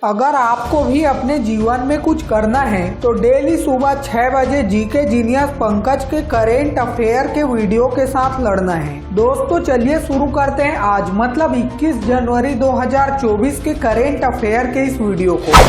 अगर आपको भी अपने जीवन में कुछ करना है तो डेली सुबह 6 बजे जीके जीनियस पंकज के करेंट अफेयर के वीडियो के साथ लड़ना है। दोस्तों चलिए शुरू करते हैं आज मतलब 21 जनवरी 2024 के करेंट अफेयर के इस वीडियो को।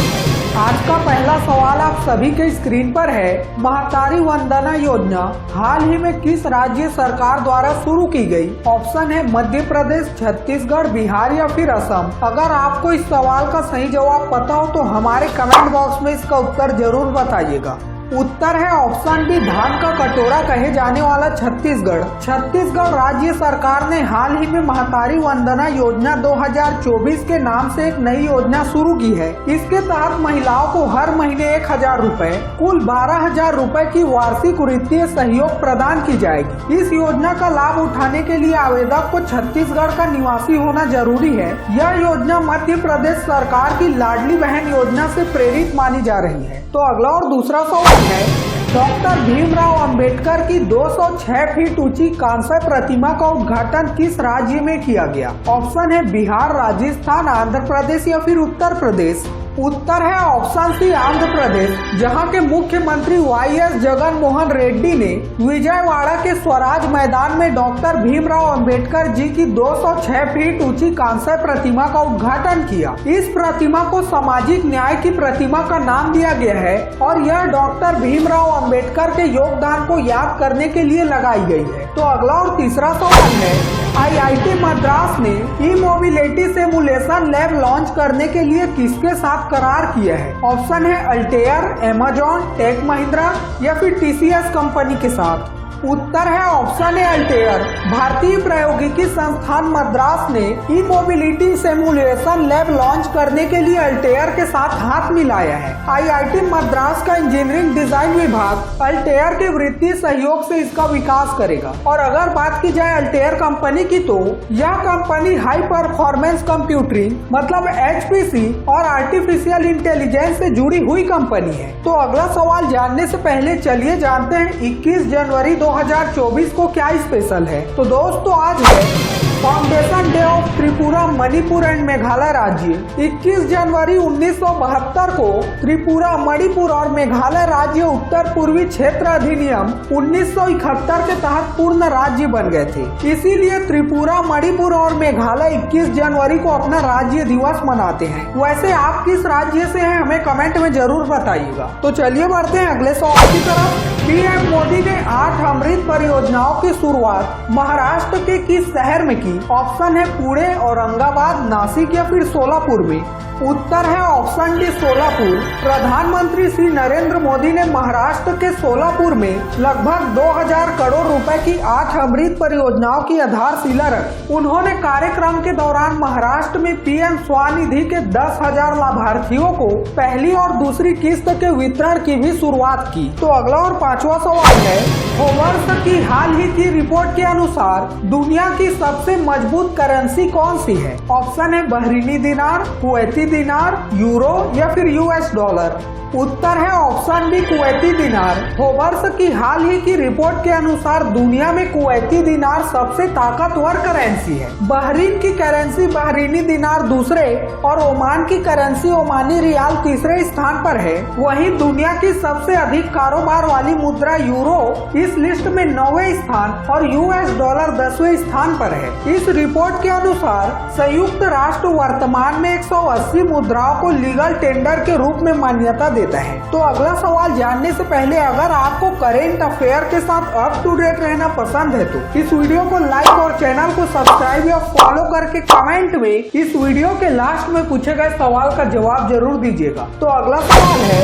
आज का पहला सवाल आप सभी के स्क्रीन पर है। महतारी वंदना योजना हाल ही में किस राज्य सरकार द्वारा शुरू की गई? ऑप्शन है मध्य प्रदेश, छत्तीसगढ़, बिहार या फिर असम। अगर आपको इस सवाल का सही जवाब पता हो तो हमारे कमेंट बॉक्स में इसका उत्तर जरूर बताइएगा। उत्तर है ऑप्शन बी, धान का कटोरा कहे जाने वाला छत्तीसगढ़। छत्तीसगढ़ राज्य सरकार ने हाल ही में महतारी वंदना योजना 2024 के नाम से एक नई योजना शुरू की है। इसके तहत महिलाओं को हर महीने 1000 रूपए कुल 12,000 रूपए की वार्षिक वित्तीय सहयोग प्रदान की जाएगी। इस योजना का लाभ उठाने के लिए आवेदक को छत्तीसगढ़ का निवासी होना जरूरी है। यह योजना मध्य प्रदेश सरकार की लाडली बहन योजना से प्रेरित मानी जा रही है। तो अगला और दूसरा सवाल है, डॉक्टर भीमराव अंबेडकर की 206 फीट ऊंची कांस्य प्रतिमा का उद्घाटन किस राज्य में किया गया? ऑप्शन है बिहार, राजस्थान, आंध्र प्रदेश या फिर उत्तर प्रदेश। उत्तर है ऑप्शन सी, आंध्र प्रदेश, जहां के मुख्यमंत्री वाईएस जगन मोहन रेड्डी ने विजयवाड़ा के स्वराज मैदान में डॉक्टर भीमराव अंबेडकर जी की 206 फीट ऊंची कांस्य प्रतिमा का उद्घाटन किया। इस प्रतिमा को सामाजिक न्याय की प्रतिमा का नाम दिया गया है और यह डॉक्टर भीमराव अंबेडकर के योगदान को याद करने के लिए लगाई गई है। तो अगला और तीसरा सवाल है, आईआईटी मद्रास ने ई मोबिलिटी सिमुलेशन लैब लॉन्च करने के लिए किसके साथ करार किया है? ऑप्शन है अल्टेयर, अमेजॉन, टेक महिंद्रा या फिर टीसीएस कंपनी के साथ। उत्तर है ऑप्शन है अल्टेयर। भारतीय प्रौद्योगिकी संस्थान मद्रास ने ई मोबिलिटी सिमुलेशन लैब लॉन्च करने के लिए अल्टेयर के साथ हाथ मिलाया है। आईआईटी मद्रास का इंजीनियरिंग डिजाइन विभाग अल्टेयर के वित्तीय सहयोग से इसका विकास करेगा। और अगर बात की जाए अल्टेयर कंपनी की तो यह कंपनी हाई परफॉर्मेंस कंप्यूटिंग मतलब HPC और आर्टिफिशियल इंटेलिजेंस से जुड़ी हुई कंपनी है। तो अगला सवाल जानने से पहले चलिए जानते हैं 21 जनवरी 2024 को क्या स्पेशल है। तो दोस्तों आज है foundation day of Tripura, Manipur and Meghalaya राज्य। 21 जनवरी 1972 को त्रिपुरा, मणिपुर और मेघालय राज्य उत्तर पूर्वी क्षेत्र अधिनियम 1971 के तहत पूर्ण राज्य बन गए थे। इसीलिए त्रिपुरा, मणिपुर और मेघालय 21 जनवरी को अपना राज्य दिवस मनाते हैं। वैसे आप किस राज्य से हैं हमें कमेंट में जरूर बताइएगा। तो चलिए बढ़ते हैं अगले सवाल की तरफ। पीएम मोदी ने 8 अमृत परियोजनाओं की शुरुआत महाराष्ट्र के किस शहर में की? ऑप्शन है पुणे, औरंगाबाद, नासिक या फिर सोलापुर में। उत्तर है ऑप्शन डी, सोलापुर। प्रधानमंत्री श्री नरेंद्र मोदी ने महाराष्ट्र के सोलापुर में लगभग 2000 करोड़ रुपए की 8 अमृत परियोजनाओं की आधारशिला रखी। उन्होंने कार्यक्रम के दौरान महाराष्ट्र में पीएम स्वनिधि के 10,000 लाभार्थियों को पहली और दूसरी किस्त के वितरण की भी शुरुआत की। तो अगला और पांचवा सवाल है, वर्ष की हाल ही की रिपोर्ट के अनुसार दुनिया की सबसे मजबूत करेंसी कौन सी है? ऑप्शन है बहरीनी दिनार, कुवैती दिनार, यूरो या फिर US डॉलर। उत्तर है ऑप्शन बी, कुवैती दिनार। वर्ष की हाल ही की रिपोर्ट के अनुसार दुनिया में कुवैती दिनार सबसे ताकतवर करेंसी है। बहरीन की करेंसी बहरीनी दिनार दूसरे और ओमान की करेंसी ओमानी रियाल तीसरे स्थान पर है। वहीं दुनिया की सबसे अधिक कारोबार वाली मुद्रा यूरो इस लिस्ट में 9वें स्थान और US डॉलर 10वें स्थान पर है। इस रिपोर्ट के अनुसार संयुक्त राष्ट्र वर्तमान में 180 मुद्राओं को लीगल टेंडर के रूप में मान्यता देता है। तो अगला सवाल जानने से पहले अगर आपको करेंट अफेयर के साथ अप टू डेट रहना पसंद है तो इस वीडियो को लाइक और चैनल को सब्सक्राइब या फॉलो करके कमेंट में इस वीडियो के लास्ट में पूछे गए सवाल का जवाब जरूर दीजिएगा। तो अगला सवाल है,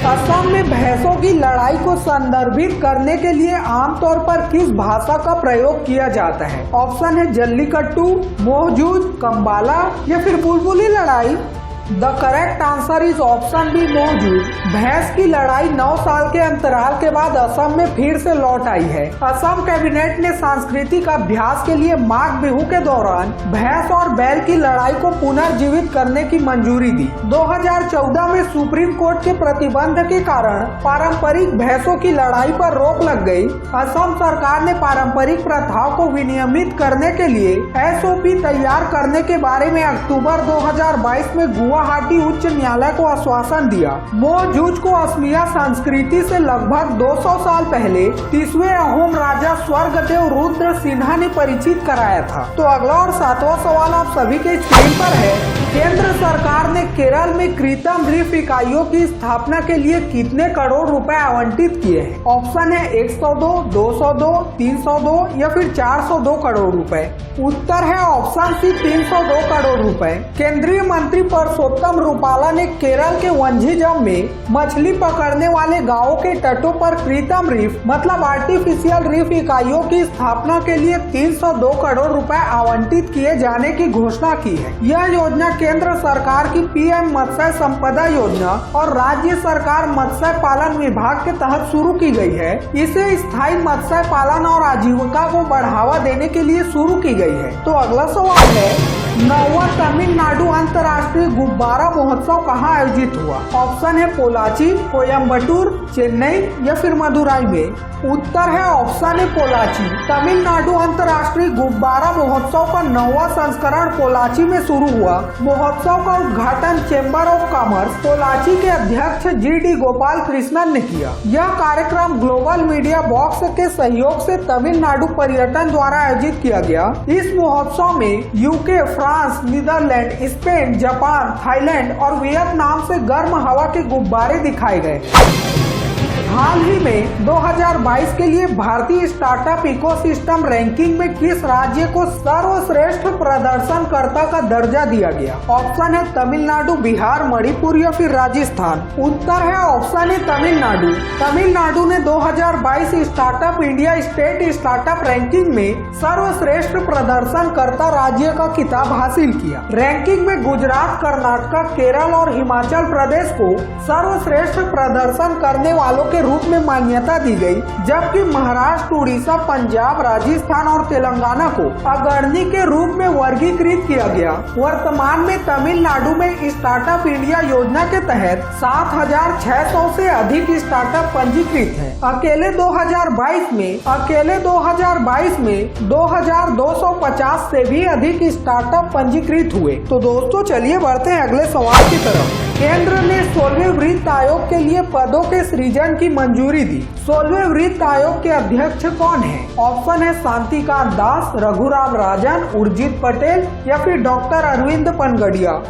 असम में भैंसों की लड़ाई को संदर्भित करने के लिए आमतौर पर किस भाषा का प्रयोग किया जाता है? ऑप्शन है जल्लीकट्टू, मोहजूज, कम्बाला या फिर बुलबुली लड़ाई। The correct answer is option B, मोहजूज। भैंस की लड़ाई 9 साल के अंतराल के बाद असम में फिर से लौट आई है। असम कैबिनेट ने सांस्कृतिक अभ्यास के लिए माघ बिहू के दौरान भैंस और बैल की लड़ाई को पुनर्जीवित करने की मंजूरी दी। 2014 में सुप्रीम कोर्ट के प्रतिबंध के कारण पारंपरिक भैंसों की लड़ाई पर रोक लग गई। असम सरकार ने पारंपरिक प्रथाओं को विनियमित करने के लिए SOP तैयार करने के बारे में अक्टूबर 2022 में गुआ गुवाहाटी उच्च न्यायालय को आश्वासन दिया। मोहजूज को असमिया संस्कृति से लगभग 200 साल पहले 30वें अहोम राजा स्वर्गदेव रुद्र सिन्हा ने परिचित कराया था। तो अगला और 7वां सवाल आप सभी के स्क्रीन पर है। केंद्र सरकार ने केरल में कृत्रिम रीफ इकाइयों की स्थापना के लिए कितने करोड़ रुपए आवंटित किए हैं? ऑप्शन है 102, 202, 302 या फिर 402 करोड़ रुपए। उत्तर है ऑप्शन सी 302 करोड़ रुपए। केंद्रीय मंत्री परसोत्तम रुपाला ने केरल के वंजीजम में मछली पकड़ने वाले गांवों के तटों पर कृत्रिम रीफ मतलब आर्टिफिशियल रीफ इकाइयों की स्थापना के लिए 302 करोड़ रुपए आवंटित किए जाने की घोषणा की है। यह योजना केंद्र सरकार की पीएम मत्स्य संपदा योजना और राज्य सरकार मत्स्य पालन विभाग के तहत शुरू की गई है। इसे स्थायी मत्स्य पालन और आजीविका को बढ़ावा देने के लिए शुरू की गई है। तो अगला सवाल है 9वां तमिलनाडु अंतर्राष्ट्रीय गुब्बारा महोत्सव कहाँ आयोजित हुआ? ऑप्शन है पोलाची, कोयम्बटूर, चेन्नई या फिर मदुराई में। उत्तर है ऑप्शन है पोलाची। तमिलनाडु अंतर्राष्ट्रीय गुब्बारा महोत्सव का 9वां संस्करण पोलाची में शुरू हुआ। महोत्सव का उद्घाटन चेंबर ऑफ कॉमर्स पोलाची के अध्यक्ष GD गोपाल कृष्णन ने किया। यह कार्यक्रम ग्लोबल मीडिया बॉक्स के सहयोग से तमिलनाडु पर्यटन द्वारा आयोजित किया गया। इस महोत्सव में UK, France, Netherlands, Spain, Japan, Thailand और वियतनाम से गर्म हवा के गुब्बारे दिखाए गए। हाल ही में 2022 के लिए भारतीय स्टार्टअप इकोसिस्टम रैंकिंग में किस राज्य को सर्वश्रेष्ठ प्रदर्शनकर्ता का दर्जा दिया गया? ऑप्शन है तमिलनाडु, बिहार, मणिपुर या फिर राजस्थान। उत्तर है ऑप्शन है तमिलनाडु। तमिलनाडु ने 2022 startup India state startup ranking में सर्वश्रेष्ठ प्रदर्शनकर्ता राज्य का खिताब हासिल किया। रैंकिंग में गुजरात, कर्नाटक, केरल और हिमाचल प्रदेश को सर्वश्रेष्ठ प्रदर्शन करने वालों के रूप में मान्यता दी गई, जबकि महाराष्ट्र, उड़ीसा, पंजाब, राजस्थान और तेलंगाना को अग्रणी के रूप में वर्गीकृत किया गया। वर्तमान में तमिलनाडु में स्टार्टअप इंडिया योजना के तहत 7,600 से अधिक स्टार्टअप पंजीकृत हैं। अकेले 2022 में 2,250 से भी अधिक स्टार्टअप पंजीकृत हुए। तो दोस्तों चलिए बढ़ते हैं अगले सवाल की तरफ। केंद्र ने 16वें वित्त आयोग के लिए पदों के सृजन की मंजूरी दी। 16वें वित्त आयोग के अध्यक्ष कौन है? ऑप्शन है शांतिकांत दास, रघुराम राजन, उर्जित पटेल या फिर डॉक्टर अरविंद पनगड़िया।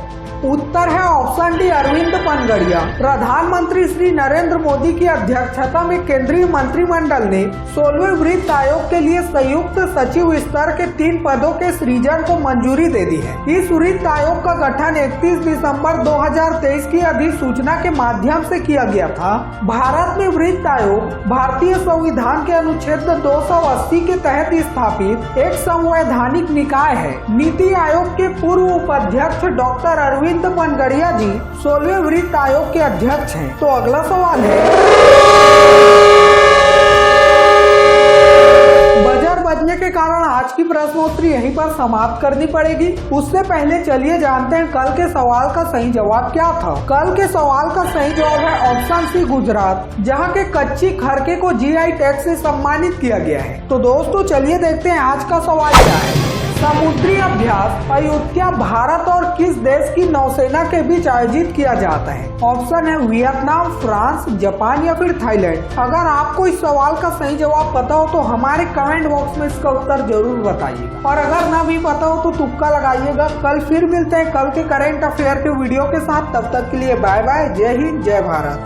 उत्तर है ऑप्शन डी अरविंद पनगड़िया। प्रधानमंत्री श्री नरेंद्र मोदी की अध्यक्षता में केंद्रीय मंत्रिमंडल ने 16वें वित्त आयोग के लिए संयुक्त सचिव स्तर के 3 पदों के सृजन को मंजूरी दे दी है। इस वित्त आयोग का गठन 31 दिसंबर 2023 की अधिसूचना के माध्यम से किया गया था। भारत में वित्त आयोग भारतीय संविधान के अनुच्छेद 280 के तहत स्थापित एक संवैधानिक निकाय है। नीति आयोग के पूर्व उपाध्यक्ष डॉक्टर अरविंद पनगड़िया जी 16वें वित्त आयोग के अध्यक्ष हैं। तो अगला सवाल है बजट बजने के कारण आज की प्रश्नोत्तरी यहीं पर समाप्त करनी पड़ेगी। उससे पहले चलिए जानते हैं कल के सवाल का सही जवाब क्या था। कल के सवाल का सही जवाब है ऑप्शन सी गुजरात, जहां के कच्ची खरके को GI टैग से सम्मानित किया गया है। तो दोस्तों चलिए देखते हैं आज का सवाल क्या है। समुद्री अभ्यास अयोध्या भारत और किस देश की नौसेना के बीच आयोजित किया जाता है? ऑप्शन है वियतनाम, फ्रांस, जापान या फिर थाईलैंड। अगर आपको इस सवाल का सही जवाब पता हो तो हमारे कमेंट बॉक्स में इसका उत्तर जरूर बताइएगा, और अगर ना भी पता हो तो तुक्का लगाइएगा। कल फिर मिलते हैं कल के करंट अफेयर के वीडियो के साथ। तब तक के लिए बाय बाय। जय हिंद, जय भारत।